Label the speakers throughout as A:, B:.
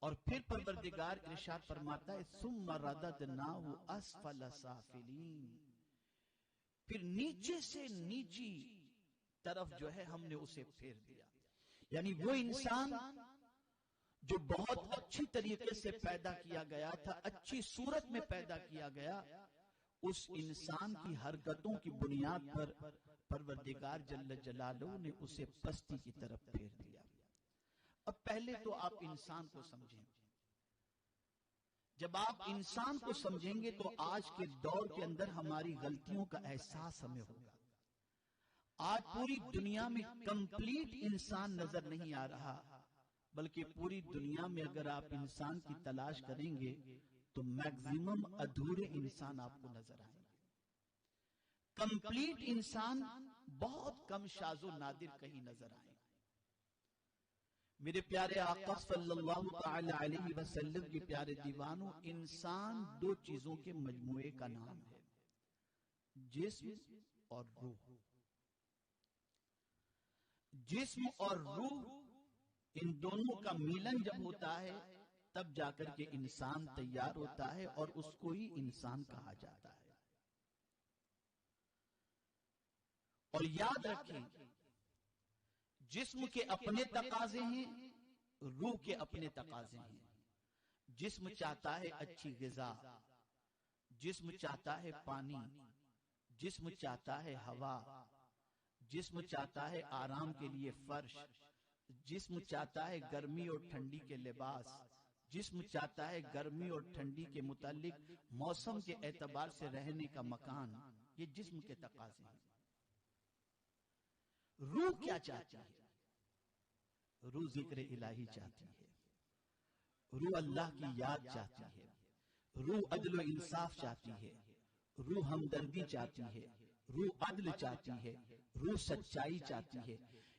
A: اور پھر پروردگار ارشاد فرماتا ہے ثم رددناہ اسفل سافلین، پھر نیچے سے نیچی طرف جو ہے ہم نے اسے پھیر دیا. یعنی وہ انسان جو بہت اچھی طریقے سے پیدا کیا گیا تھا، اچھی صورت میں پیدا کیا گیا، اس انسان کی حرکتوں کی بنیاد پر پروردگار جل جلالہ نے اسے پستی کی طرف پھیر دیا. اب پہلے تو آپ انسان کو سمجھیں. جب آپ انسان کو سمجھیں گے تو آج کے دور کے اندر ہماری غلطیوں کا احساس ہمیں ہوگا. آج پوری دنیا میں کمپلیٹ انسان نظر نہیں آ رہا، بلکہ پوری دنیا میں اگر آپ انسان کی تلاش کریں گے تو میکزیمم ادھورے انسان آپ کو نظر آئیں گے. کمپلیٹ انسان بہت کم شاذ و نادر کہیں نظر آئیں گے. میرے پیارے آقا صلی اللہ تعالی علیہ وسلم کے پیارے دیوانوں، انسان دو چیزوں کے مجموعے کا نام ہے، جسم اور روح. جسم اور روح، ان دونوں کا ملن جب ہوتا ہے تب جا کر کے انسان تیار ہوتا ہے اور اس کو ہی انسان کہا جاتا ہے. اور یاد رکھیں، جسم کے اپنے تقاضے ہیں، روح کے اپنے تقاضے ہیں. جسم چاہتا ہے اچھی غذا، جسم چاہتا ہے پانی، جسم چاہتا ہے ہوا، جسم چاہتا ہے آرام کے لیے فرش، جسم چاہتا ہے گرمی اور ٹھنڈی کے لباس، جسم چاہتا ہے گرمی اور ٹھنڈی کے متعلق موسم کے اعتبار سے رہنے کا مکان. یہ جسم کے تقاضے ہیں. روح کیا چاہتی ہے؟ روح ذکر الہی چاہتی ہے، روح اللہ کی یاد چاہتی ہے، روح عدل و انصاف چاہتی ہے، روح ہمدردی چاہتی ہے، روح عدل چاہتی ہے، روح سچائی چاہتی ہے.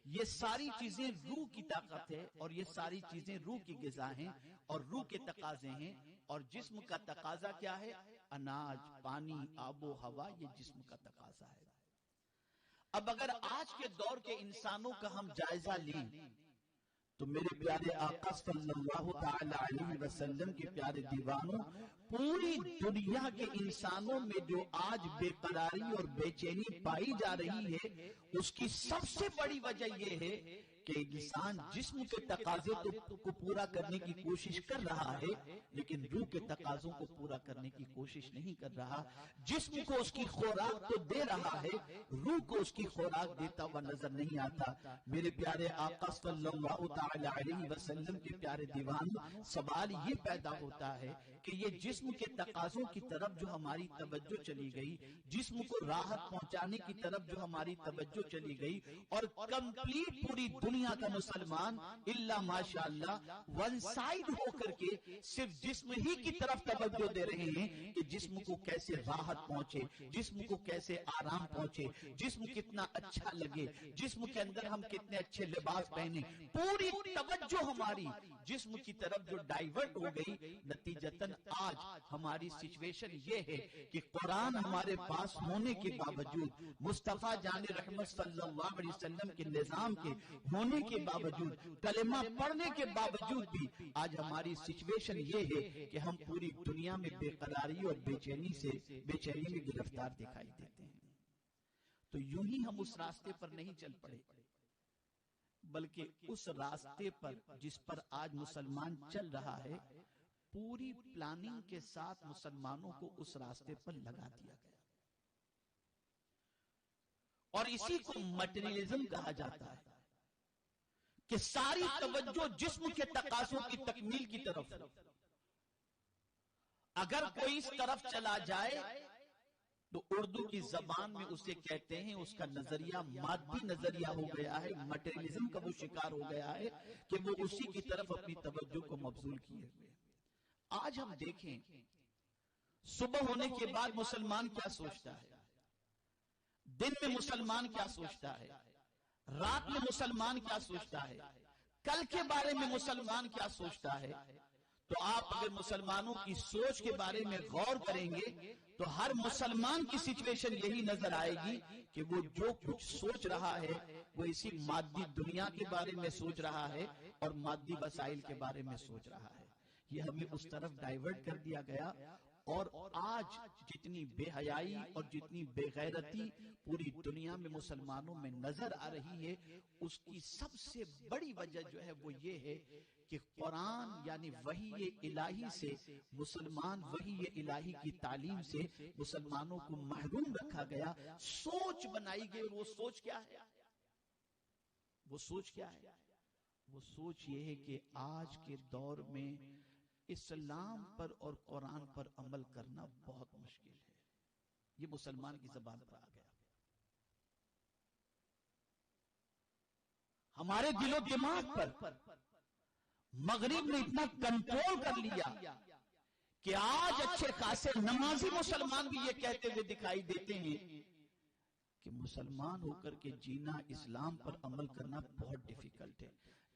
A: یہ ساری چیزیں روح کی طاقت ہے اور یہ ساری چیزیں روح کی غذا ہیں اور روح کے تقاضے ہیں. اور جسم کا تقاضا کیا ہے؟ اناج، پانی، آب و ہوا. یہ جسم کا تقاضا ہے. اب اگر آج کے دور کے انسانوں کا ہم جائزہ لیں تو میرے پیارے آقا صلی اللہ تعالی علیہ وسلم کے پیارے دیوانوں، پوری دنیا کے انسانوں میں جو آج بے قراری اور بے چینی پائی جا رہی ہے، اس کی سب سے بڑی وجہ یہ ہے کہ انسان جسم کے تقاضے کو پورا کرنے کی کوشش کر رہا ہے لیکن روح کے تقاضوں کو پورا کرنے کی کوشش نہیں کر رہا. جسم کو اس کی خوراک تو دے رہا ہے، روح کو اس کی خوراک دیتا ہوا نظر نہیں آتا. میرے پیارے آقا صلی اللہ تعالی علیہ وسلم کے پیارے دیوان، سوال یہ پیدا ہوتا ہے کہ یہ جسم کے تقاضوں کی طرف جو ہماری توجہ چلی گئی، جسم کو راحت پہنچانے کی طرف جو ہماری توجہ چلی گئی، اور کمپلیٹ پوری دنیا کا مسلمان الا ماشاءاللہ ون سائیڈ ہو کر کے صرف جسم ہی کی طرف توجہ دے رہے ہیں کہ جسم کو کیسے راحت پہنچے، جسم کو کیسے آرام پہنچے، جسم کتنا اچھا لگے، جسم کے اندر ہم کتنے اچھے لباس پہنے. پوری توجہ ہماری جسم کی طرف جو ڈائیورٹ ہو گئی. نتیجتاً آج ہماری سچویشن یہ ہے کہ قرآن ہمارے پاس ہونے کے باوجود، مصطفیٰ جان رحمت صلی اللہ علیہ وسلم کے نظام کے ہونے کے باوجود، کلمہ پڑھنے کے باوجود بھی آج ہماری سچویشن یہ ہے کہ ہم پوری دنیا میں بے قراری اور بے چینی میں گرفتار دکھائی دیتے ہیں. تو یوں ہی ہم اس راستے پر نہیں چل پڑے، بلکہ اس راستے پر جس پر آج مسلمان چل رہا ہے، پوری پلاننگ کے ساتھ مسلمانوں کو اس راستے پر لگا دیا گیا. اور اسی کو مٹیریلزم کہا جاتا ہے کہ ساری توجہ جسم کے تقاضوں کی تکمیل کی طرف. اگر کوئی اس طرف چلا جائے تو اردو کی زبان میں اسے کہتے ہیں، اس کا نظریہ مادی نظریہ ہو گیا ہے، مٹیریلزم کا وہ شکار ہو گیا ہے کہ وہ اسی کی طرف اپنی توجہ کو مبذول کیے ہوئے. آج ہم دیکھیں صبح ہونے کے بعد مسلمان کیا سوچتا ہے، دن میں مسلمان کیا سوچتا ہے، رات میں مسلمان کیا سوچتا ہے، کل کے بارے میں مسلمان کیا سوچتا ہے. تو آپ اگر مسلمانوں کی سوچ کے بارے میں غور کریں گے تو ہر مسلمان کی سچویشن یہی نظر آئے گی کہ وہ جو کچھ سوچ رہا ہے وہ اسی مادی دنیا کے بارے میں سوچ رہا ہے اور مادی وسائل کے بارے میں سوچ رہا ہے. یہ ہمیں اس طرف ڈائیورٹ کر دیا گیا، اور آج جتنی بے حیائی اور جتنی بے غیرتی پوری دنیا میں مسلمانوں میں نظر آ رہی ہے، اس کی سب سے بڑی وجہ جو ہے وہ یہ ہے کہ قرآن یعنی وحی الہی سے مسلمان، وحی الہی کی تعلیم سے مسلمانوں کو محروم رکھا گیا، سوچ بنائی گئی۔ اور وہ سوچ کیا ہے؟ وہ سوچ کیا ہے؟ وہ سوچ یہ ہے کہ آج کے دور میں اسلام پر اور قرآن پر عمل کرنا بہت مشکل ہے۔ یہ مسلمان کی زبان پر آ گیا۔ ہمارے دل و دماغ پر مغرب نے اتنا کنٹرول کر لیا کہ آج اچھے خاصے نمازی مسلمان بھی یہ کہتے ہوئے دکھائی دیتے ہیں کہ مسلمان ہو کر کے جینا، اسلام پر عمل کرنا بہت ڈیفیکلٹ ہے،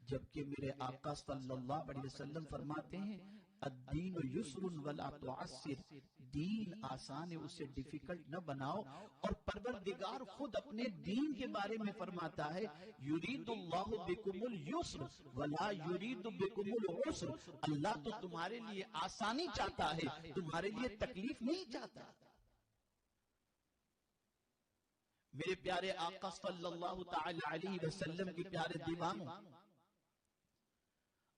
A: جبکہ میرے آقا صلی اللہ علیہ وسلم فرماتے ہیں الدین یسر ولا تعسر، دین آسان ہے اسے ڈیفیکلٹ نہ بناؤ۔ اور پروردگار خود اپنے دین کے بارے میں فرماتا ہے یرید اللہ بکم اليسر ولا یرید بکم العسر، اللہ تو تمہارے لیے آسانی چاہتا ہے، تمہارے لیے تکلیف نہیں چاہتا۔ میرے پیارے آقا صلی اللہ تعالی علیہ وسلم کے پیارے دیوانوں،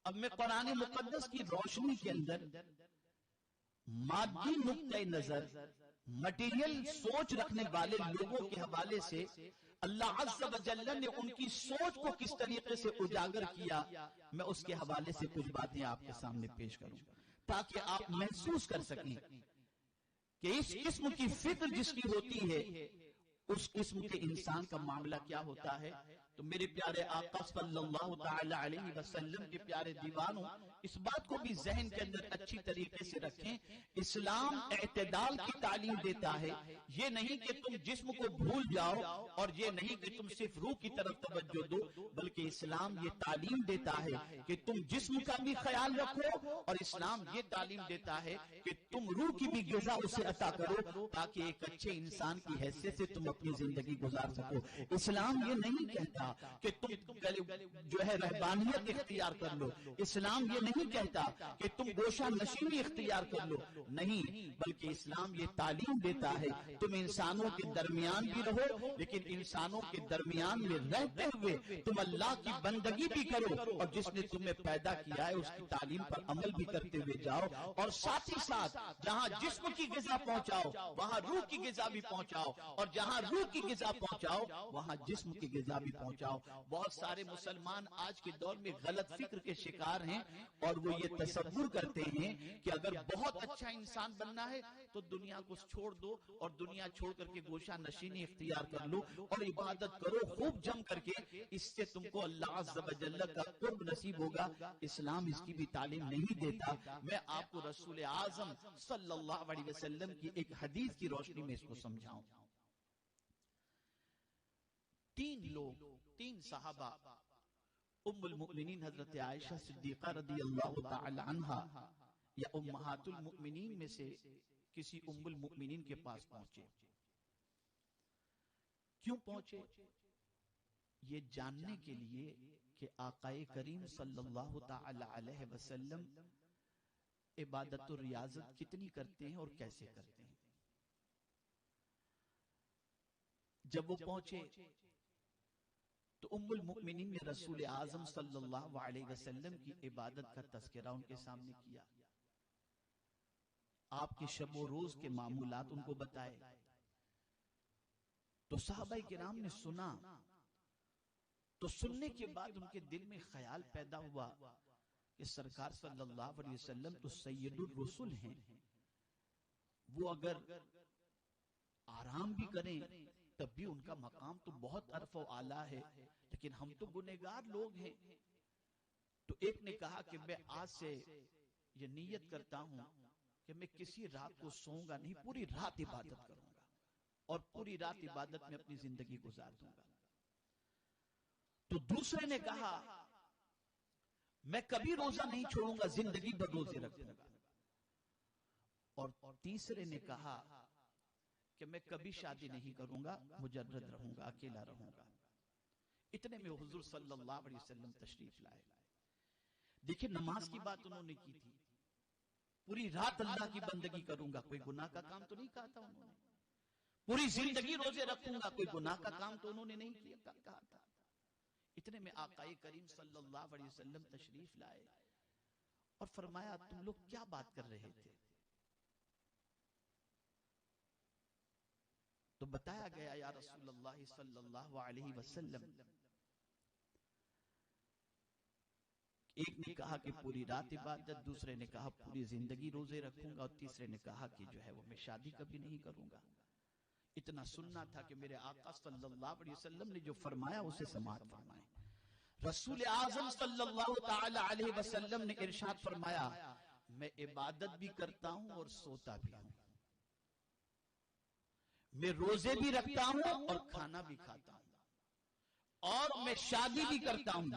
A: اب میں قرآن مقدس کی روشنی کے اندر مادی نقطۂ نظر، مٹیریل سوچ رکھنے والے لوگوں کے حوالے سے اللہ عز و جل نے ان کی سوچ کو کس طریقے سے اجاگر کیا، میں اس کے حوالے سے کچھ باتیں آپ کے سامنے پیش کروں تاکہ آپ محسوس کر سکیں کہ اس قسم کی فکر جس کی ہوتی ہے اس قسم کے انسان کا معاملہ کیا ہوتا ہے۔ تو میرے پیارے آقا صلی اللہ تعالی علیہ وسلم کے پیارے دیوانوں، اس بات کو بھی ذہن کے اندر اچھی طریقے سے رکھیں، اسلام اعتدال کی تعلیم دیتا ہے۔ یہ نہیں کہ تم جسم کو بھول جاؤ اور یہ نہیں کہ تم صرف روح کی طرف توجہ دو، بلکہ اسلام یہ تعلیم دیتا ہے کہ تم جسم کا بھی خیال رکھو، اور اسلام یہ تعلیم دیتا ہے کہ تم روح کی بھی غذا اسے عطا کرو تاکہ ایک اچھے انسان کی حیثیت سے تم اپنی زندگی گزار سکو۔ اسلام یہ نہیں کہتا کہ تم جو ہے رہبانیت اختیار کر لو، اسلام یہ نہیں کہتا کہ تم گوشہ نشینی اختیار کر لو، نہیں، بلکہ اسلام یہ تعلیم دیتا ہے تم انسانوں کے درمیان بھی رہو، لیکن انسانوں کے درمیان میں رہتے ہوئے تم اللہ کی بندگی بھی کرو، اور جس نے تمہیں پیدا کیا ہے اس کی تعلیم پر عمل بھی کرتے ہوئے جاؤ، اور ساتھ ہی ساتھ جہاں جسم کی غذا پہنچاؤ وہاں روح کی غذا بھی پہنچاؤ، اور جہاں روح کی غذا پہنچاؤ وہاں جسم کی غذا بھی پہنچاؤ۔ بہت سارے مسلمان آج کے دور میں غلط فکر کے شکار ہیں، اور وہ یہ تصور کرتے ہیں کہ اگر بہت اچھا انسان بننا ہے تو دنیا کو چھوڑ دو اور دنیا چھوڑ کر کے گوشہ نشینی اختیار کر لو اور عبادت کرو خوب جم کر کے، اس سے تم کو اللہ عز و جل کا قرب نصیب ہوگا۔ اسلام اس کی بھی تعلیم نہیں دیتا۔ میں آپ کو رسول اعظم صلی اللہ علیہ وسلم کی ایک حدیث کی روشنی میں اس کو سمجھاؤں۔ تین صحابہ، ام المؤمنین حضرت عائشہ صدیقہ رضی اللہ تعالی عنہا یا امہات المؤمنین میں سے کسی ام المؤمنین کے پاس پہنچے۔ کیوں پہنچے؟ یہ جاننے کے لیے کہ آقا کریم صلی اللہ تعالی علیہ وسلم عبادت و ریاضت کتنی کرتے ہیں اور کیسے کرتے ہیں۔ جب وہ پہنچے تو ام المؤمنین نے رسول اعظم صلی اللہ علیہ وسلم کی عبادت کا تذکرہ ان کے سامنے کیا، آپ کے شب و روز کے معمولات ان کو بتائے۔ تو صحابہ کرام نے سنا، تو سننے کے بعد ان کے دل میں خیال پیدا ہوا کہ سرکار صلی اللہ علیہ وسلم تو سید الرسل ہیں، وہ اگر آرام بھی کریں تب بھی ان کا مقام تو بہت عرف و اعلیٰ ہے، لیکن ہم تو گنہگار لوگ ہیں۔ تو ایک نے کہا کہ میں آج سے یہ نیت کرتا ہوں کہ میں کسی رات کو سوؤں گا نہیں، پوری رات عبادت کروں گا اور پوری رات عبادت میں اپنی زندگی گزار دوں گا۔ تو دوسرے نے کہا میں کبھی روزہ نہیں چھوڑوں گا، زندگی بھر روزے رکھوں گا۔ اور تیسرے نے کہا کہ میں کبھی شادی نہیں کروں گا، مجرد رہوں گا، اکیلا رہوں گا۔ اتنے میں حضور صلی اللہ علیہ وسلم تشریف لائے۔ دیکھیں نماز کی بات انہوں نے کی تھی، پوری رات اللہ کی بندگی کروں گا، کوئی گناہ کا کام تو نہیں کہا تھا انہوں نے. پوری زندگی روزے رکھوں گا، کوئی گناہ کا کام تو انہوں نے نہیں کہا تھا. اتنے میں آقا کریم صلی اللہ علیہ وسلم تشریف لائے اور فرمایا تم لوگ کیا بات کر رہے تھے؟ تو بتایا گیا یا رسول اللہ صلی اللہ علیہ وسلم، ایک نے کہا کہ پوری رات عبادت، دوسرے نے کہا پوری زندگی روزے رکھوں گا، اور تیسرے نے کہا کہ جو ہے وہ میں شادی کبھی نہیں کروں گا. اتنا سننا تھا کہ میرے آقا صلی اللہ علیہ وسلم نے جو فرمایا اسے سماعت فرمائیں. رسول اعظم صلی اللہ تعالی علیہ وسلم نے ارشاد فرمایا میں عبادت بھی کرتا ہوں اور سوتا بھی ہوں، میں روزے بھی رکھتا ہوں اور کھانا بھی کھاتا ہوں، اور میں شادی بھی کرتا ہوں.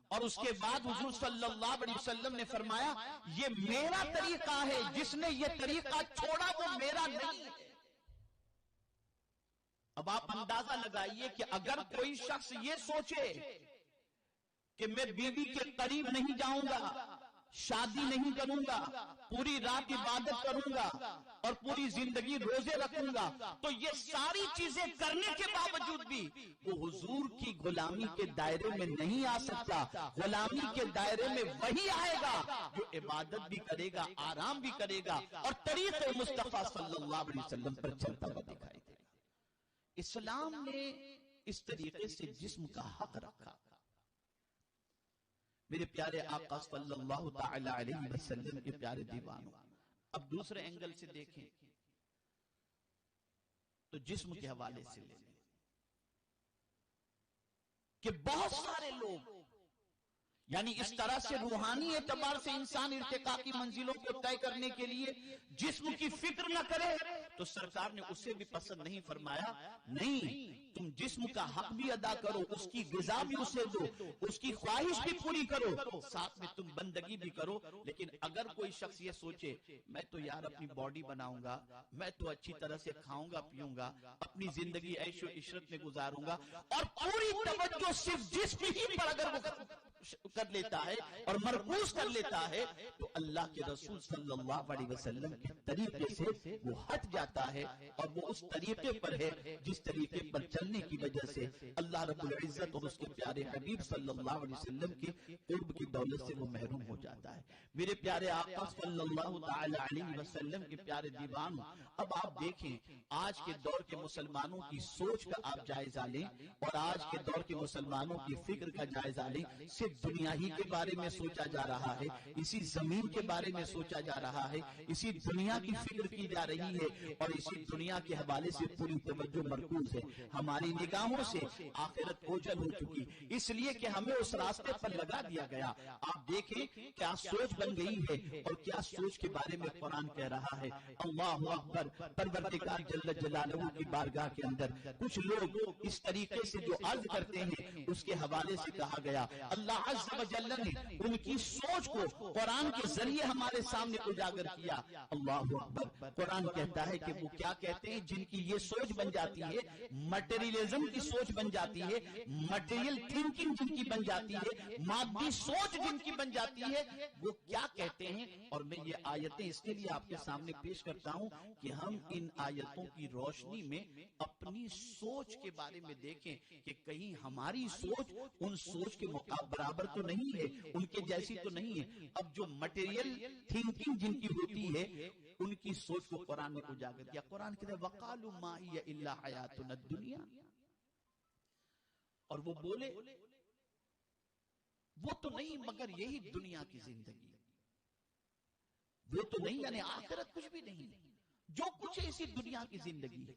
A: اور اس کے بعد حضور صلی اللہ علیہ وسلم نے فرمایا یہ میرا طریقہ ہے، جس نے یہ طریقہ چھوڑا وہ میرا نہیں ہے. اب آپ اندازہ لگائیے کہ اگر کوئی شخص یہ سوچے کہ میں بیوی کے قریب نہیں جاؤں گا، شادی نہیں کروں گا، پوری رات عبادت کروں گا اور پوری زندگی روزے رکھوں گا، تو یہ ساری چیزیں کرنے کے باوجود بھی وہ حضور کی غلامی کے دائرے میں نہیں آ سکتا. غلامی کے دائرے میں وہی آئے گا جو عبادت بھی کرے گا، آرام بھی کرے گا اور طریق مصطفیٰ صلی اللہ علیہ وسلم پر چلتا ہوا دکھائی دے گا. اسلام نے اس طریقے سے جسم کا حق رکھا. میرے پیارے آقا صلی اللہ تعالی علیہ وسلم کے پیارے دیوانوں، اب دوسرے اینگل سے دیکھیں تو جسم کے حوالے سے لیں کہ بہت سارے لوگ یعنی اس طرح سے روحانی اعتبار سے انسان ارتقاء کی منزلوں کو طے کرنے کے لیے جسم کی فکر نہ کرے تو سرکار نے اسے بھی پسند نہیں فرمایا. نہیں، تم جسم کا حق بھی ادا کرو، اس کی غذا بھی اسے دو، اس کی خواہش بھی پوری کرو، ساتھ میں تم بندگی بھی کرو. لیکن اگر کوئی شخص یہ سوچے میں تو یار اپنی باڈی بناؤں گا، میں تو اچھی طرح سے کھاؤں گا پیوں گا، اپنی زندگی عیش و عشرت میں گزاروں گا، اور پوری توجہ صرف جسم ہی پر اگر وہ کر لیتا ہے اور مرکوز کر لیتا ہے تو اللہ کے رسول صلی اللہ علیہ وسلم کے طریقے سے وہ ہٹ جاتا ہے، اور وہ اس طریقے پر ہے جس طریقے پر چلنے کی وجہ سے اللہ رب العزت اور اس کے پیارے حبیب صلی اللہ علیہ وسلم کے قرب کی دولت سے وہ محروم ہو جاتا ہے. میرے پیارے آقا صلی اللہ تعالی علیہ وسلم کے پیارے دیوانوں، اب آپ دیکھیں آج کے دور کے مسلمانوں کی سوچ کا آپ جائزہ لیں اور آج کے دور کے مسلمانوں کی فکر کا جائزہ لیں. صرف دنیا ہی کے بارے میں سوچا جا رہا ہے، اسی زمین کے بارے میں سوچا جا رہا ہے، اسی دنیا کی فکر کی جا رہی ہے اور اسی دنیا کے حوالے سے پوری توجہ مرکوز ہے. ہماری نگاہوں سے آخرت اوجھل ہو چکی، اس لیے کہ ہمیں اس راستے پر لگا دیا گیا. آپ دیکھیں کیا سوچ بن گئی ہے اور کیا سوچ کے بارے میں قرآن کہہ رہا ہے. اللہ اکبر. پروردگار جل جلالہ کی بارگاہ کے اندر کچھ لوگ اس طریقے سے جو عرض کرتے ہیں اس کے حوالے سے کہا گیا اللہ عز و جل نے ان کی سوچ کو قرآن کے ذریعے ہمارے سامنے اجاگر کیا. اللہ اکبر. قرآن کہتا ہے کہ وہ کیا کہتے ہیں جن کی یہ سوچ بن جاتی ہے، مٹیریلزم کی سوچ بن جاتی ہے، مٹیریل تھنکنگ جن کی بن جاتی ہے، مادی سوچ جن کی بن جاتی ہے، وہ کیا کہتے ہیں. اور میں یہ آیتیں اس کے لیے آپ کے سامنے پیش کرتا ہوں کہ ہم ان آیتوں کی روشنی میں اپنی سوچ کے بارے میں دیکھیں کہ کہیں ہماری سوچ ان سوچ کے برابر تو نہیں ہے، ان کے جیسی تو نہیں ہے. اب جو مٹیریل تھنکنگ جن کی ہوتی ہے ان کی سوچ کو قرآن نے اجاگر کیا. قرآن کہتا ہے وَقَالُوا مَا هِيَ إِلَّا حَيَاتُنَا الدُّنْيَا، اور وہ بولے وہ تو نہیں مگر یہی دنیا کی زندگی، وہ تو نہیں یعنی آخرت کچھ بھی نہیں، جو کچھ ہے اسی دنیا کی زندگی ہے.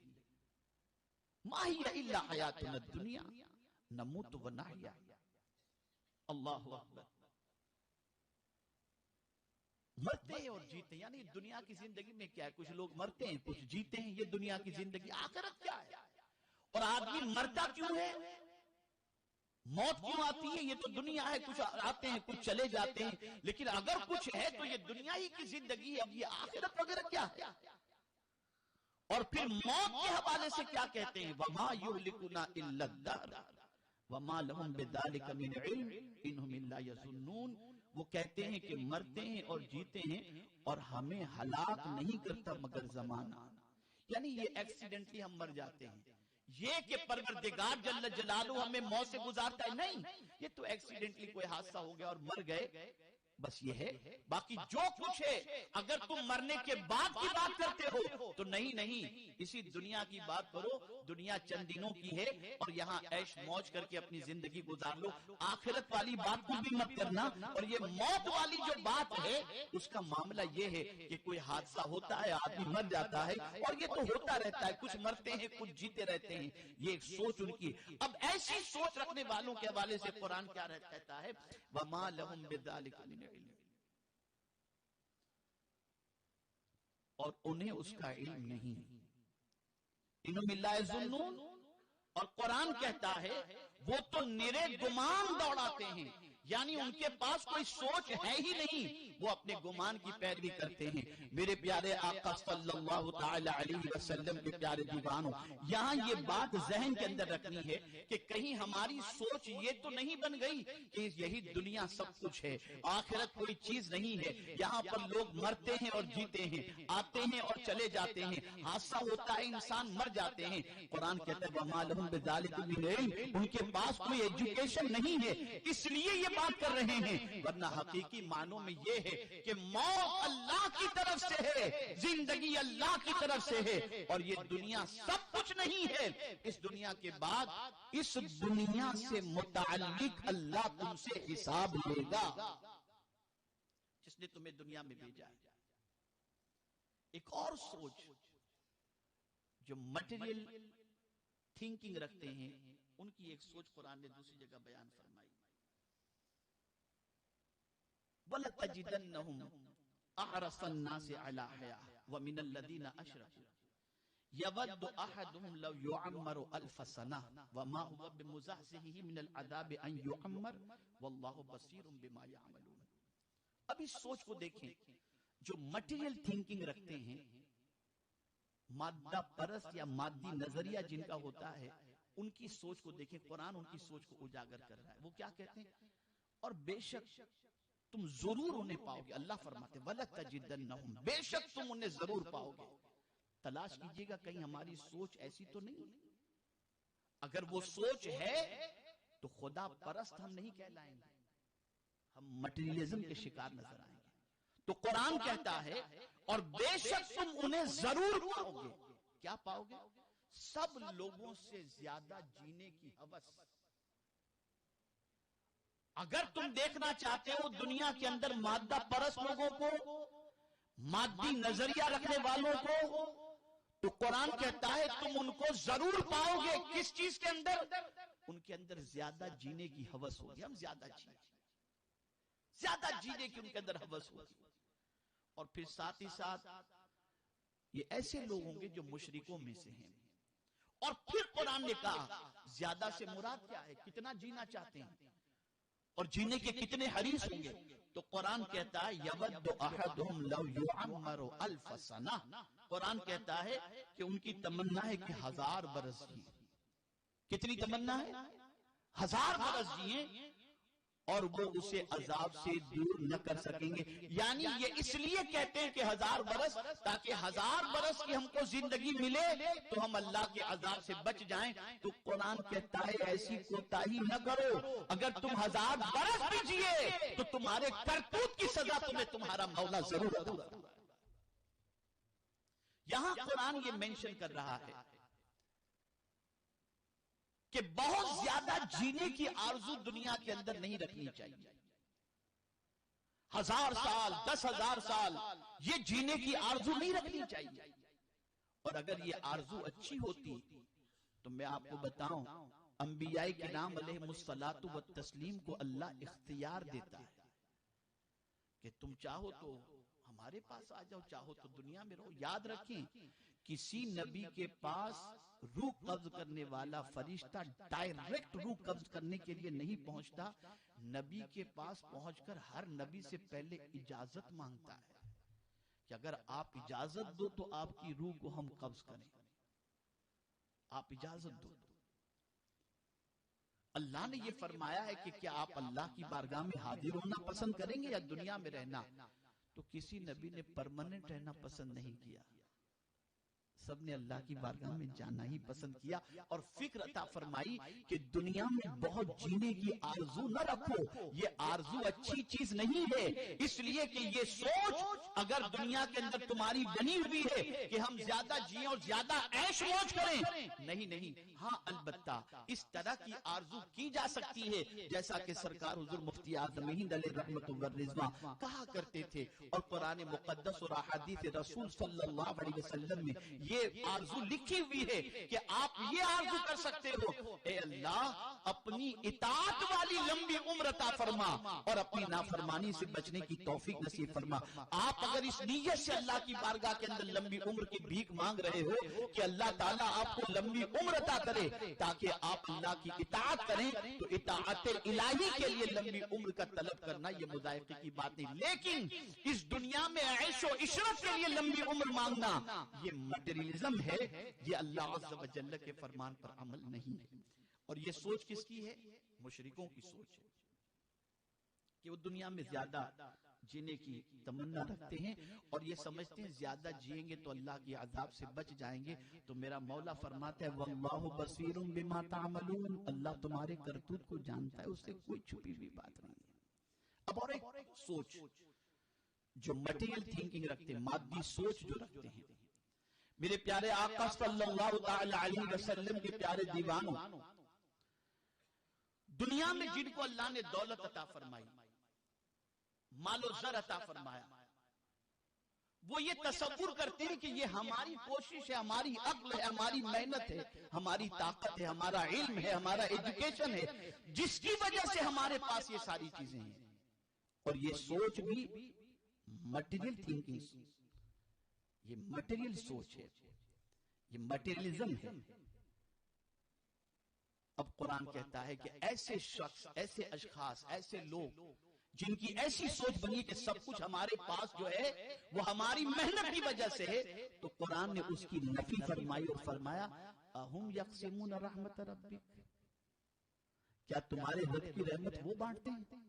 A: مَا هِيَ إِلَّا حَيَاتُنَا الدُّنْيَا نَمُوتُ وَنَحْيَا. اللہ اکبر. مرتے ہیں اور جیتے ہیں، یعنی دنیا کی زندگی میں کیا ہے، کچھ لوگ مرتے ہیں کچھ جیتے ہیں، یہ دنیا کی زندگی. آخرت کیا ہے؟ اور آدمی مرتا کیوں ہے، موت کیوں آتی ہے؟ یہ تو دنیا ہے، کچھ آتے ہیں کچھ چلے جاتے ہیں، لیکن اگر کچھ ہے تو یہ دنیا ہی کی زندگی ہے. اب یہ آخرت وغیرہ کیا ہے؟ اور پھر موت کے حوالے سے کیا کہتے ہیں وَمَا يُهْلِكُنَا إِلَّا الدَّهْرُ وَمَا لَهُمْ بِذَلِكَ مِنْ عِلْمٍ إِنْهُمْ إِلَّا يَظُنُّونَ. وہ کہتے ہیں کہ مرتے ہیں اور جیتے ہیں اور ہمیں ہلاک نہیں کرتا مگر زمانہ، یعنی یہ ایکسیڈنٹلی ہم مر جاتے ہیں. یہ کہ پروردگار جل جلالہ ہمیں موت سے گزارتا ہے، نہیں، یہ تو ایکسیڈنٹلی کوئی حادثہ ہو گیا اور مر گئے، بس یہ ہے. باقی جو کچھ ہے اگر تم مرنے کے بعد کی بات کرتے ہو تو نہیں، اسی دنیا کی بات کرو. دنیا چند دنوں کی ہے اور یہاں عیش موج کر کے اپنی زندگی گزار لو. آخرت والی بات کو بھی مت کرنا. اور یہ موت والی جو بات ہے اس کا معاملہ یہ ہے کہ کوئی حادثہ ہوتا ہے، آدمی مر جاتا ہے، اور یہ تو ہوتا رہتا ہے، کچھ مرتے ہیں کچھ جیتے رہتے ہیں. یہ ایک سوچ ان کی. اب ایسی سوچ رکھنے والوں کے حوالے سے قرآن کیا کہتا ہے؟ وَمَا لَهُمْ بِذَلِكَ مِنْ علم، اور انہیں اس کا علم نہیں. انہم الا یظنون، اور قرآن کہتا ہے وہ تو نرے گمان دوڑاتے ہیں، یعنی ان کے پاس کوئی سوچ ہے ہی نہیں، وہ اپنے گمان کی پیروی کرتے ہیں. میرے پیارے آقا صلی اللہ تعالی علیہ وسلم کے پیارے دیوانوں، یہاں یہ بات ذہن کے اندر رکھنی ہے کہ کہیں ہماری سوچ یہ تو نہیں بن گئی کہ یہی دنیا سب کچھ ہے، آخرت کوئی چیز نہیں ہے. یہاں پر لوگ مرتے ہیں اور جیتے ہیں، آتے ہیں اور چلے جاتے ہیں، حادثہ ہوتا ہے، انسان مر جاتے ہیں. قرآن کہتا ہے وَمَا لَهُمْ بِذَلِكَ مِنْ عِلْمٍ، ان کے پاس کوئی ایجوکیشن نہیں ہے، اس لیے یہ بات کر رہے ہیں. ورنہ حقیقی معنوں میں یہ ہے کہ موت اللہ کی طرف سے ہے، زندگی اللہ کی طرف سے ہے، اور یہ دنیا سب کچھ نہیں ہے. اس دنیا کے بعد اس دنیا سے متعلق اللہ تم سے حساب لے گا، جس نے تمہیں دنیا میں بھیجا ہے. ایک اور سوچ جو مٹیریل تھنکنگ رکھتے ہیں، ان کی ایک سوچ قرآن نے دوسری جگہ بیان فرمائی. وَلَتَجِدَنَّهُمْ أَحْرَصَ النَّاسِ عَلَىٰ حَيَاةٍ وَمِنَ الَّذِينَ أَشْرَكُوا يَوَدُّ أَحَدُهُمْ لَوْ يُعَمَّرُ أَلْفَ سَنَةٍ وَمَا هُوَ بِمُزَحْزِحِهِ مِنَ الْعَذَابِ أَن يُعَمَّرَ وَاللَّهُ بَصِيرٌ بِمَا يَعْمَلُونَ. اب اس سوچ کو دیکھیں جو مٹیریل تھنکنگ رکھتے ہیں، مادہ پرست یا مادی نظریہ جن کا ہوتا ہے، ان کی سوچ کو دیکھیں. قرآن ان کی سوچ کو اجاگر کر رہا ہے. وہ کیا کہتے ہیں؟ اور بے شک تم ضرور انہیں پاؤ گے. اللہ فرماتے وَلَتَجِدَنَّهُمْ، بے شک تم انہیں ضرور پاؤ گے. تلاش کیجئے گا کہیں ہماری سوچ ایسی تو نہیں. اگر وہ سوچ ہے تو خدا پرست ہم نہیں کہلائیں گے، ہم مٹیریلزم کے شکار نظر آئیں گے. تو قرآن کہتا ہے اور بے شک تم انہیں ضرور پاؤ گے. کیا پاؤ گے؟ سب لوگوں سے زیادہ جینے کی ہوس. اگر تم دیکھنا چاہتے ہو دنیا کے اندر مادہ پرست لوگوں کو، مادی نظریہ رکھنے والوں کو، تو قرآن کہتا ہے تم ان کو ضرور پاؤ گے. کس چیز کے اندر؟ ان کے اندر زیادہ جینے کی ہوس ہوگی. ہم زیادہ جینے کی ان کے اندر ہوس ہوگی. اور پھر ساتھ ہی ساتھ یہ ایسے لوگ ہوں گے جو مشرکوں میں سے ہیں. اور پھر قرآن نے کہا زیادہ سے مراد کیا ہے؟ کتنا جینا چاہتے ہیں اور جینے کے کتنے حریص ہوں گے. تو قرآن کہتا ہے یود احدہم لو یعمر الف سنہ. قرآن کہتا ہے کہ ان کی تمنا ہے کہ 1000 برس جیے. کتنی تمنا ہے؟ 1000 برس جیے، اور وہ اسے عذاب سے دور نہ کر سکیں گے. یعنی یہ اس لیے کہتے ہیں کہ 1000 برس، تاکہ 1000 برس کی ہم کو زندگی ملے تو ہم اللہ کے عذاب سے بچ جائیں. تو قرآن کہتا ہے ایسی کوتاہی نہ کرو. اگر تم 1000 برس بھی جیے تو تمہارے کرتوت کی سزا تمہیں تمہارا مولا ضرور عطا کرے گا. یہاں قرآن یہ مینشن کر رہا ہے کہ بہت زیادہ جینے کی آرزو دنیا کے اندر نہیں رکھنی چاہیے. 1000 سال 10,000 سال یہ جینے کی آرزو نہیں رکھنی چاہیے. اور اگر یہ آرزو اچھی ہوتی تو میں آپ کو بتاؤں انبیاء کرام علیہم الصلاۃ والتسلیم کو اللہ اختیار دیتا ہے کہ تم چاہو تو ہمارے پاس آ جاؤ، چاہو تو دنیا میں رہو. یاد رکھیں کسی نبی کے پاس روح قبض کرنے والا فرشتہ ڈائریکٹ روح قبض کرنے کے لیے نہیں پہنچتا. نبی کے پاس پہنچ کر ہر نبی سے پہلے اجازت مانگتا ہے کہ اگر آپ اجازت دو تو آپ کی روح کو ہم قبض کریں. آپ اجازت دو. اللہ نے یہ فرمایا ہے کہ کیا آپ اللہ کی بارگاہ میں حاضر ہونا پسند کریں گے یا دنیا میں رہنا؟ تو کسی نبی نے پرماننٹ رہنا پسند نہیں کیا، سب نے اللہ کی بارگاہ میں جانا ہی پسند کیا، اور فکر عطا فرمائی کہ دنیا میں بہت جینے کی آرزو نہ رکھو، یہ آرزو اچھی چیز نہیں ہے، اس لیے کہ یہ سوچ اگر دنیا کے اندر تمہاری بنی ہوئی ہے کہ ہم زیادہ جیئیں اور زیادہ عیش موج کریں، نہیں، ہاں البتہ اس طرح کی آرزو کی جا سکتی ہے جیسا کہ سرکار حضور مفتی اعظم ہند علیہ رحمت والرضوان کہا کرتے تھے، اور قرآن مقدس اور احادیث رسول صلی اللہ علیہ وسلم میں یہ آرزو لکھی ہوئی ہے کہ آپ یہ آرزو کر سکتے ہو، اے اللہ اپنی اطاعت والی لمبی عمر عطا فرما اور اپنی نافرمانی سے بچنے کی توفیق نصیب فرما۔ آپ اگر اس نیت سے اللہ کی بارگاہ کے اندر لمبی عمر کی بھیک مانگ رہے ہو کہ اللہ تعالیٰ آپ کو لمبی عمر عطا کرے تاکہ آپ اللہ کی اطاعت کریں، تو اطاعت الہی کے لیے لمبی عمر کا طلب کرنا یہ مذائقے کی بات نہیں، لیکن اس دنیا میں عیش و عشرت کے لیے لمبی عمر مانگنا یہ مٹیریلزم ہے، یہ اللہ عز و جل کے فرمان پر عمل نہیں ہے۔ اور یہ سوچ کس کی ہے؟ مشرکوں کی سوچ ہے کہ وہ دنیا میں زیادہ جینے کی تمنا رکھتے ہیں اور یہ سمجھتے ہیں زیادہ جیئیں گے تو اللہ کی عذاب سے بچ جائیں گے۔ تو میرا مولا فرماتا ہے واللہ بصیر بما تعملون، اللہ تمہارے کرتوت کو جانتا ہے، اس سے کوئی چھپی ہوئی بات نہیں ہے۔ اب اور ایک سوچ جو مٹیریل تھنکنگ رکھتے ہیں، مادی سوچ جو رکھتے ہیں، میرے پیارے آقا صلی اللہ تعالی علیہ وسلم کے پیارے دیوانوں، دنیا میں جن کو اللہ نے دولت عطا فرمائی، مال و زر عطا فرمایا، وہ یہ تصور کرتے ہیں کہ یہ ہماری کوشش ہے، ہماری عقل ہے، ہماری محنت ہے، ہماری طاقت ہے، ہمارا علم ہے، ہمارا ایجوکیشن ہے، جس کی وجہ سے ہمارے پاس یہ ساری چیزیں ہیں۔ اور یہ سوچ بھی مٹیریل تھنکنگ، یہ مٹیریل سوچ ہے، یہ مٹیریلزم ہے۔ اب قرآن کہتا ہے کہ ایسے شخص، ایسے اشخاص، ایسے لوگ جن کی ایسی سوچ بنی کہ سب کچھ ہمارے پاس جو ہے وہ ہماری محنت کی وجہ سے ہے، تو قرآن نے اس کی نفی فرمائی اور فرمایا اَهُمْ يَقْسِمُونَ رَحْمَةَ رَبِّكَ، کیا تمہارے رب کی رحمت وہ بانٹتے ہیں؟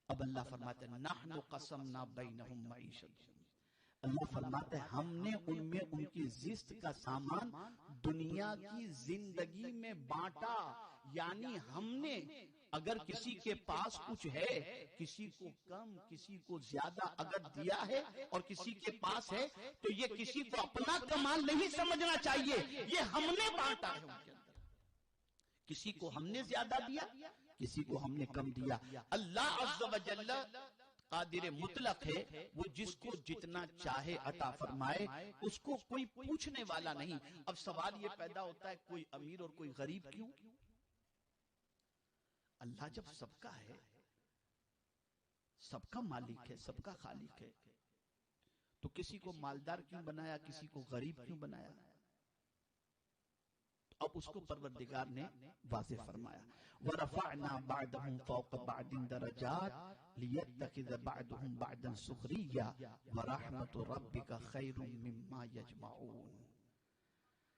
A: اب اللہ فرماتا ہے نَحْنُ قَسَمْنَا بَيْنَهُمْ مَعِيشَتَهُمْ، اللہ فرماتا ہے ہم نے ان میں ان کی زشت کا سامان دنیا کی زندگی میں بانٹا، یعنی ہم نے اگر کسی کے پاس کچھ ہے، کسی کو کم کسی کو زیادہ اگر دیا ہے اور کسی کے پاس ہے تو یہ کسی کو اپنا کمال نہیں سمجھنا چاہیے، یہ ہم نے بانٹا ہے ان کے اندر، کسی کو ہم نے زیادہ دیا، کسی کو ہم نے کم دیا۔ اللہ عز و جل قادر مطلق ہے، وہ جس کو جتنا چاہے عطا فرمائے، اس کو کوئی پوچھنے والا نہیں۔ اب سوال یہ پیدا ہوتا ہے کوئی امیر اور کوئی غریب کیوں؟ اللہ جب سب کا ہے، سب کا مالک ہے، سب کا خالق ہے، تو کسی کو مالدار کیوں بنایا، کسی کو غریب کیوں بنایا؟ اب اس کو پروردگار نے واضح فرمایا وَرَفَعْنَا بَعْدَهُمْ فَوْقَ بَعْدٍ دَرَجَاتٍ لِيَتَّخِذَ بَعْدُهُمْ بَعْدًا سُخْرِيًّا وَرَحْمَةُ رَبِّكَ خَيْرٌ مِّمَّا يَجْمَعُونَ۔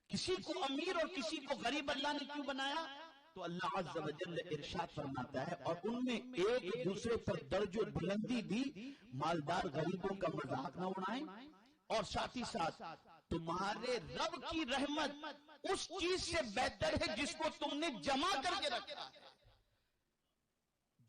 A: کسی کو امیر اور کسی کو غریب اللہ نے کیوں بنایا؟ تو اللہ عز و جل ارشاد فرماتا ہے اور ان میں ایک دوسرے پر درج و بلندی دی، مالدار غریبوں کا مذاق نہ اڑائیں، اور ساتھ ہی ساتھ تمہارے رب کی رحمت اس چیز سے بہتر ہے جس کو تم نے جمع کر کے رکھا ہے۔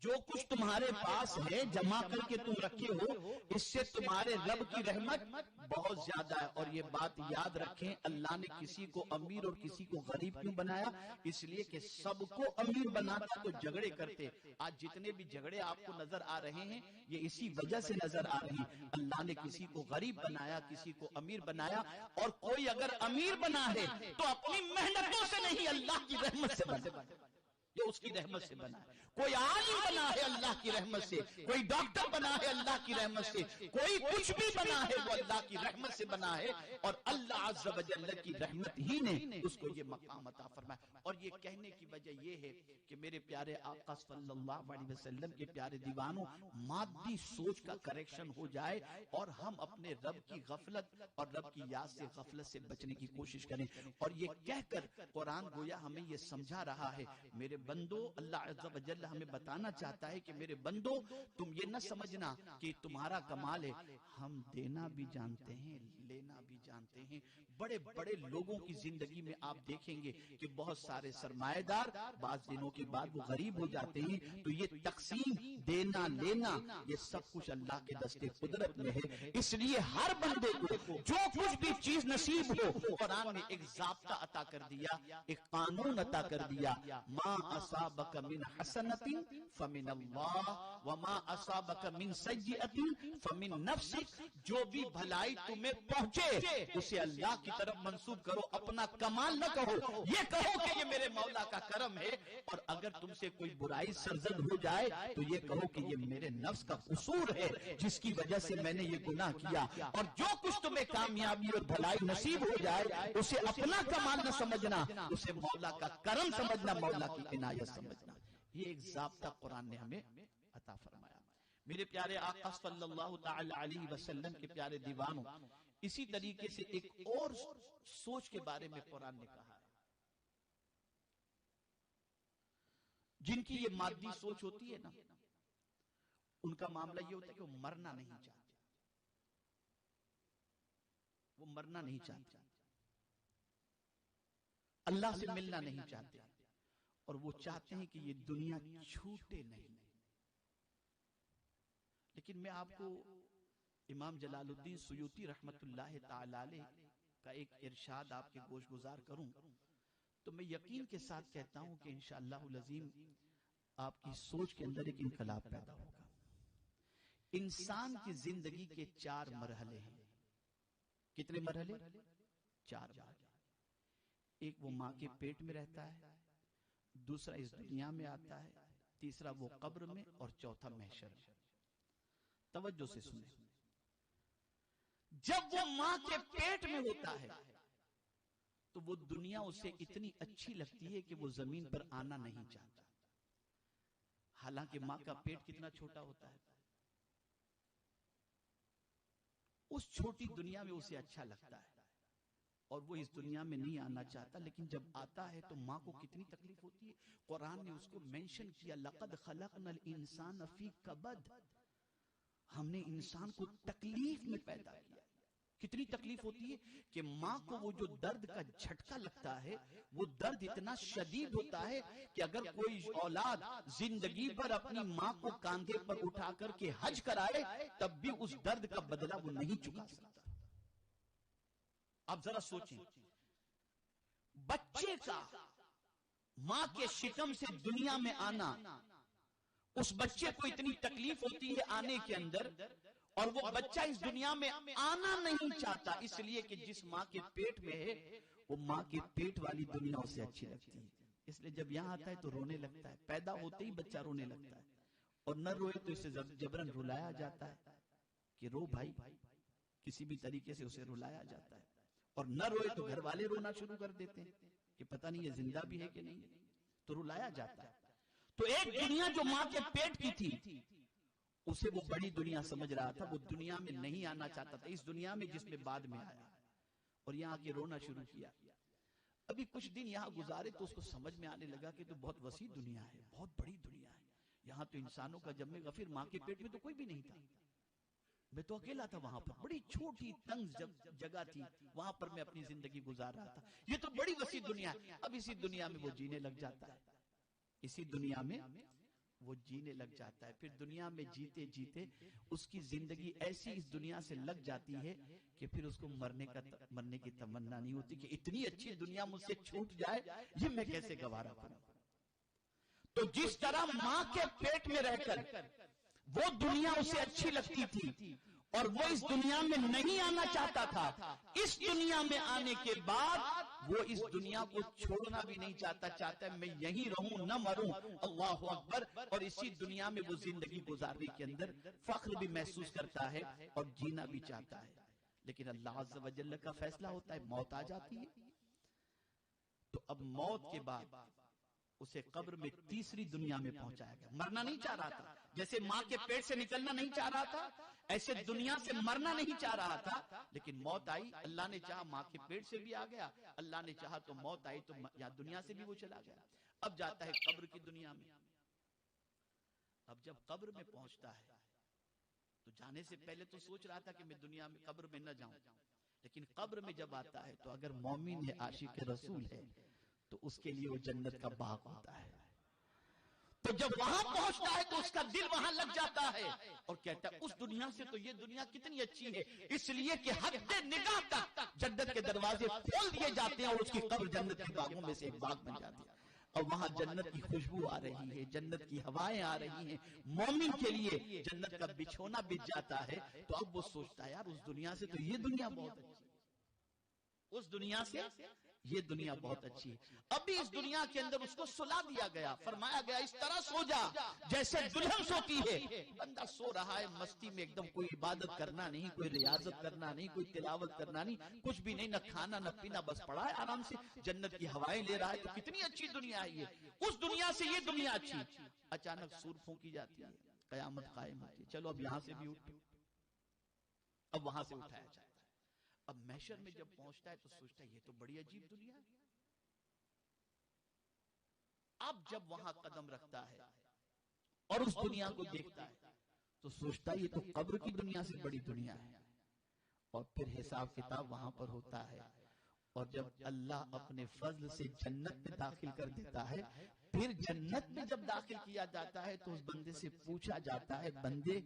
A: جو کچھ تمہارے پاس ہے جمع کر کے تم رکھے ہو، اس سے تمہارے رب کی رحمت بہت زیادہ ہے۔ اور یہ بات یاد رکھیں، اللہ نے کسی کو امیر اور کسی کو غریب کیوں بنایا؟ اس لیے کہ سب کو امیر بناتا تو جھگڑے کرتے۔ آج جتنے بھی جھگڑے آپ کو نظر آ رہے ہیں یہ اسی وجہ سے نظر آ رہی ہیں۔ اللہ نے کسی کو غریب بنایا، کسی کو امیر بنایا، اور کوئی اگر امیر بنا ہے تو اپنی محنتوں سے نہیں، اللہ کی رحمت سے بنا، یہ اس کی رحمت سے بنا ہے۔ کوئی عالم بنا ہے اللہ کی رحمت سے، کوئی ڈاکٹر بنا ہے اللہ کی رحمت سے، کوئی کچھ بھی بنا ہے وہ اللہ کی رحمت سے بنا ہے، اور اللہ عز و جل کی رحمت ہی نے اس کو یہ مقام عطا فرمایا۔ اور یہ کہنے کی وجہ یہ ہے کہ میرے پیارے آقا صلی اللہ علیہ وسلم کے پیارے دیوانوں، مادی سوچ کا کریکشن ہو جائے اور ہم اپنے رب کی غفلت اور رب کی یاد سے غفلت سے بچنے کی کوشش کریں۔ اور یہ کہہ کر قرآن گویا ہمیں یہ سمجھا رہا ہے میرے بندو، اللہ عز و جل ہمیں بتانا چاہتا ہے کہ میرے بندو تم یہ نہ سمجھنا کہ تمہارا کمال ہے، ہم دینا بھی جانتے ہیں لینا بھی جانتے ہیں۔ بڑے بڑے لوگوں کی زندگی میں آپ دیکھیں گے کہ بہت سارے سرمایہ دار بعض دنوں کے بعد وہ غریب ہو جاتے ہیں، تو یہ تقسیم دینا لینا یہ سب کچھ اللہ کے دستے قدرت میں ہے۔ اس لیے ہر بندے کو جو کچھ بھی چیز نصیب ہو، قرآن میں ایک ضابطہ عطا کر دیا، ایک قانون عطا کر دیا، ما اصابک من حسنۃ فمن اللہ وما اصابک من سیئۃ فمن نفسک، جو بھی بھلائی تمہیں پہنچے اسے اللہ کی طرف منسوب کرو، اپنا کمال نہ کہو، یہ کہو کہ یہ میرے مولا کا کرم ہے، اور اگر تم سے کوئی برائی سرزد ہو جائے تو یہ کہو کہ یہ میرے نفس کا قصور ہے جس کی وجہ سے میں نے یہ گناہ کیا، اور جو کچھ تمہیں کامیابی اور بھلائی نصیب ہو جائے اسے اپنا کمال نہ سمجھنا، اسے مولا کا کرم سمجھنا، مولا کی عنایت سمجھنا۔ یہ ایک ضابطہ قرآن نے ہمیں عطا فرمایا۔ میرے پیارے آقا صلی اللہ تعالی علیہ وسلم کے پیارے دیوانوں، اسی طریقے سے ایک اور سوچ کے بارے میں قرآن نے کہا ہے۔ جن کی یہ مادی سوچ ہوتی ہے نا، ان کا معاملہ یہ ہوتا ہے کہ وہ مرنا نہیں چاہتے، وہ مرنا نہیں چاہتے، اللہ سے ملنا نہیں چاہتے، اور وہ چاہتے ہیں کہ یہ دنیا چھوٹے نہیں۔ لیکن میں آپ کو امام جلال الدین سیوطی رحمت اللہ تعالی علیہ کا ایک ارشاد آپ کے گوش گزار کروں تو میں یقین کے ساتھ کہتا ہوں کہ انشاءاللہ العظیم آپ کی سوچ کے اندر ایک انقلاب پیدا ہوگا۔ انسان کی زندگی کے 4 مرحلے ہیں۔ کتنے مرحلے؟ 4 مرحلے۔ ایک وہ ماں کے پیٹ میں رہتا ہے، دوسرا اس دنیا میں آتا ہے، تیسرا وہ قبر میں، اور چوتھا محشر میں۔ توجہ سے سنیں، جب وہ ماں کے پیٹ میں ہوتا ہے تو وہ دنیا اسے اتنی اچھی لگتی ہے کہ وہ زمین پر آنا نہیں چاہتا، حالانکہ ماں کا پیٹ کتنا چھوٹا ہوتا ہے۔ اس چھوٹی دنیا میں اسے اچھا لگتا ہے اور وہ اس دنیا میں نہیں آنا چاہتا، لیکن جب آتا ہے تو ماں کو کتنی تکلیف ہوتی ہے۔ قرآن نے اس کو مینشن کیا، لَقَدْ خَلَقْنَا الْإِنسَانَ فِي كَبَدٍ، ہم نے انسان کو تکلیف میں پیدا کیا۔ کتنی تکلیف ہوتی ہے کہ ماں کو وہ جو درد کا جھٹکا لگتا ہے، وہ درد اتنا شدید ہوتا ہے کہ اگر کوئی اولاد زندگی بھر اپنی ماں کو کاندھے پر اٹھا کر کے حج کرائے تب بھی اس درد کا بدلہ وہ نہیں چکا سکتا۔ آپ ذرا سوچیں، بچے کا ماں کے شکم سے دنیا میں آنا، اس بچے کو اتنی تکلیف ہوتی ہے آنے کے اندر، اور وہ بچہ اس دنیا میں آنا نہیں چاہتا، اس لیے کہ جس ماں کے پیٹ میں ہے وہ ماں کے پیٹ والی دنیا اسے اچھی لگتی ہے، اس لیے جب یہاں آتا ہے تو رونے لگتا ہے۔ پیدا ہوتے ہی بچہ رونے لگتا ہے، اور نہ روئے تو اسے جبرن رلایا جاتا ہے کہ رو بھائی، کسی بھی طریقے سے اسے رلایا جاتا ہے، اور نہ روئے تو گھر والے رونا شروع کر دیتے ہیں کہ پتہ نہیں یہ زندہ بھی ہے کہ نہیں، تو رلایا جاتا ہے۔ تو ایک دنیا جو ماں کے پیٹ کی تھی اسے وہ بڑی دنیا سمجھ رہا تھا، وہ دنیا میں نہیں آنا چاہتا تھا، اس دنیا میں جس میں بعد میں آیا اور یہاں کے رونا شروع کیا۔ ابھی کچھ دن یہاں گزارے تو اس کو سمجھ میں آنے لگا کہ تو بہت وسیع دنیا ہے، بہت بڑی دنیا ہے، یہاں تو انسانوں کا جب میں غفیر، ماں کے پیٹ میں تو کوئی بھی نہیں تھا، میں تو اکیلا تھا وہاں پر، بڑی چھوٹی تنگ جگہ تھی، وہاں پر میں اپنی زندگی گزار رہا تھا، یہ تو بڑی وسیع دنیا ہے۔ اب اسی دنیا میں وہ جینے لگ جاتا ہے، اسی دنیا میں وہ جینے لگ جاتا ہے، پھر دنیا میں جیتے جیتے اس کی زندگی ایسی اس دنیا سے لگ جاتی ہے کہ پھر اس کو مرنے کی تمنا نہیں ہوتی کہ اتنی اچھی دنیا مجھ سے چھوٹ جائے، یہ میں کیسے گوارا کروں۔ تو جس طرح ماں کے پیٹ میں رہ کر وہ دنیا اسے اچھی لگتی تھی اور وہ اس دنیا میں نہیں آنا چاہتا تھا، اس دنیا میں آنے کے بعد وہ اس دنیا کو چھوڑنا بھی نہیں چاہتا، چاہتا ہے میں یہیں رہوں نہ مروں، اللہ اکبر، اور اسی دنیا میں وہ زندگی گزارنے کے اندر فخر بھی محسوس کرتا ہے اور جینا بھی چاہتا ہے۔ لیکن اللہ عز و جل کا فیصلہ ہوتا ہے، موت آ جاتی ہے، تو اب موت کے بعد اسے قبر میں تیسری دنیا میں پہنچایا گیا۔ مرنا نہیں چاہ رہا تھا، جیسے ماں کے پیٹ سے نکلنا نہیں چاہ رہا تھا ایسے دنیا سے مرنا نہیں چاہ رہا تھا، لیکن موت آئی، اللہ نے چاہا ماں کے پیٹ سے بھی آ گیا، اللہ نے چاہا تو موت آئی تو یا دنیا سے بھی وہ چلا گیا۔ اب جاتا ہے قبر کی دنیا میں. اب جب قبر میں پہنچتا ہے تو جانے سے پہلے تو سوچ رہا تھا کہ میں دنیا میں قبر میں نہ جاؤں، لیکن قبر میں جب آتا ہے تو اگر مومن ہے، عاشق رسول ہے، تو اس کے لیے وہ جنت کا باغ ہوتا ہے. تو جب وہاں پہنچتا ہے تو اس کا دل وہاں لگ جاتا ہے اور کہتا ہے اس دنیا سے تو یہ دنیا کتنی اچھی ہے، اس لیے کہ حد نگاہ تک جنت کے دروازے کھول دیے جاتے ہیں اور اس کی قبر جنت کے باغوں میں سے ایک باغ بن جاتی ہے. اور وہاں جنت کی خوشبو آ رہی ہے، جنت کی ہوائیں آ رہی ہیں. مومن کے لیے جنت کا بچھونا بچ جاتا ہے. تو اب وہ سوچتا ہے یار اس دنیا سے تو یہ دنیا بہت اچھی ہے، اس دنیا سے یہ دنیا بہت اچھی ہے. ابھی اس دنیا کے اندر اس کو سلا دیا گیا، فرمایا گیا اس طرح سو جا جیسے دلہن سوتی ہے. بندہ سو رہا ہے مستی میں، ایک دم کوئی عبادت کرنا نہیں، کوئی ریاضت کرنا نہیں، کوئی تلاوت کرنا نہیں، کچھ بھی نہیں، نہ کھانا نہ پینا، بس پڑا ہے آرام سے جنت کی ہوائیں لے رہا ہے. تو کتنی اچھی دنیا ہے یہ، اس دنیا سے یہ دنیا اچھی. اچانک سور پھونکی جاتی ہے، قیامت قائم ہوتی ہے. چلو اب یہاں سے بھی اٹھ، اب وہاں سے اٹھایا جاتا ہے. اب محشر میں جب پہنچتا ہے تو سوچتا ہے یہ تو بڑی عجیب دنیا ہے. اب جب وہاں قدم رکھتا ہے اور اس دنیا کو دیکھتا ہے تو سوچتا ہے یہ تو قبر کی دنیا سے بڑی دنیا ہے. اور پھر حساب کتاب وہاں پر ہوتا ہے. اور جب اللہ اپنے فضل سے جنت میں داخل کر دیتا ہے، پھر جنت میں جب داخل کیا جاتا ہے تو اس بندے سے پوچھا جاتا ہے بندے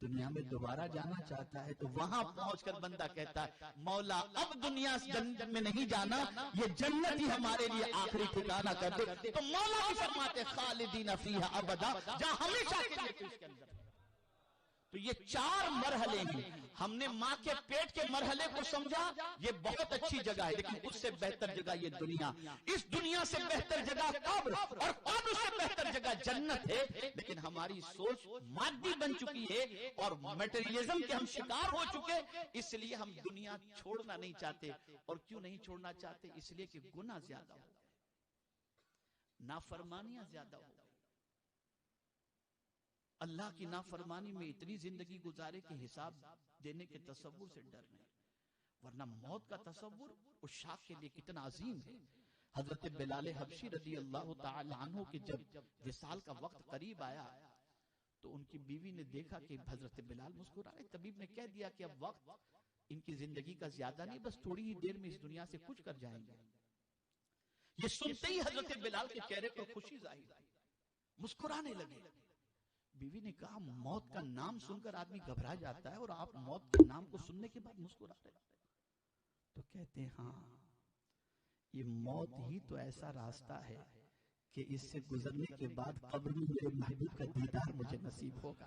A: دنیا میں دوبارہ جانا چاہتا ہے؟ تو وہاں پہنچ کر بندہ کہتا ہے مولا اب دنیا جنت میں نہیں جانا، یہ جنت ہی ہمارے لیے آخری ٹھکانہ کر دے. تو مولا بھی فرماتے خالدین فیہا ابدا، جہاں ہمیشہ کے لیے اس کے اندر. تو یہ 4 مرحلے ہیں. ہم نے ماں کے پیٹ کے مرحلے کو سمجھا، یہ بہت اچھی جگہ ہے، لیکن اس سے بہتر جگہ یہ دنیا. اس دنیا سے بہتر جگہ قبر، اور قبر سے بہتر جگہ جنت ہے. لیکن ہماری سوچ مادی بن چکی ہے اور میٹریلزم کے ہم شکار ہو چکے، اس لیے ہم دنیا چھوڑنا نہیں چاہتے. اور کیوں نہیں چھوڑنا چاہتے؟ اس لیے کہ گناہ زیادہ ہو گئے، نافرمانیاں زیادہ ہو گئی. اللہ کی نافرمانی میں اتنی زندگی گزارے کہ حساب دینے کے تصور سے ڈر نہیں. ورنہ موت کا تصور اس شاخ کے لیے کتنا عظیم ہے. حضرت بلال حبشی رضی اللہ تعالی عنہ کے جب وصال کا وقت قریب آیا تو ان کی بیوی نے دیکھا کہ حضرت بلال مسکرا رہے. طبیب نے کہہ دیا کہ اب وقت ان کی زندگی کا زیادہ نہیں، بس تھوڑی ہی دیر میں اس دنیا سے کچھ کر جائیں گے. یہ سنتے ہی حضرت بلال کے چہرے پر خوشی ظاہر ہوئی، مسکرانے لگے. بیوی نے کہا موت کا نام سن کر آدمی گھبرا جاتا ہے اور آپ موت کے نام کو سننے کے بعد مسکرا رہے. تو کہتے ہیں ہاں، یہ موت ہی تو ایسا راستہ ہے کہ اس سے گزرنے کے بعد قبر میں میرے محبوب کا دیدار مجھے نصیب ہوگا.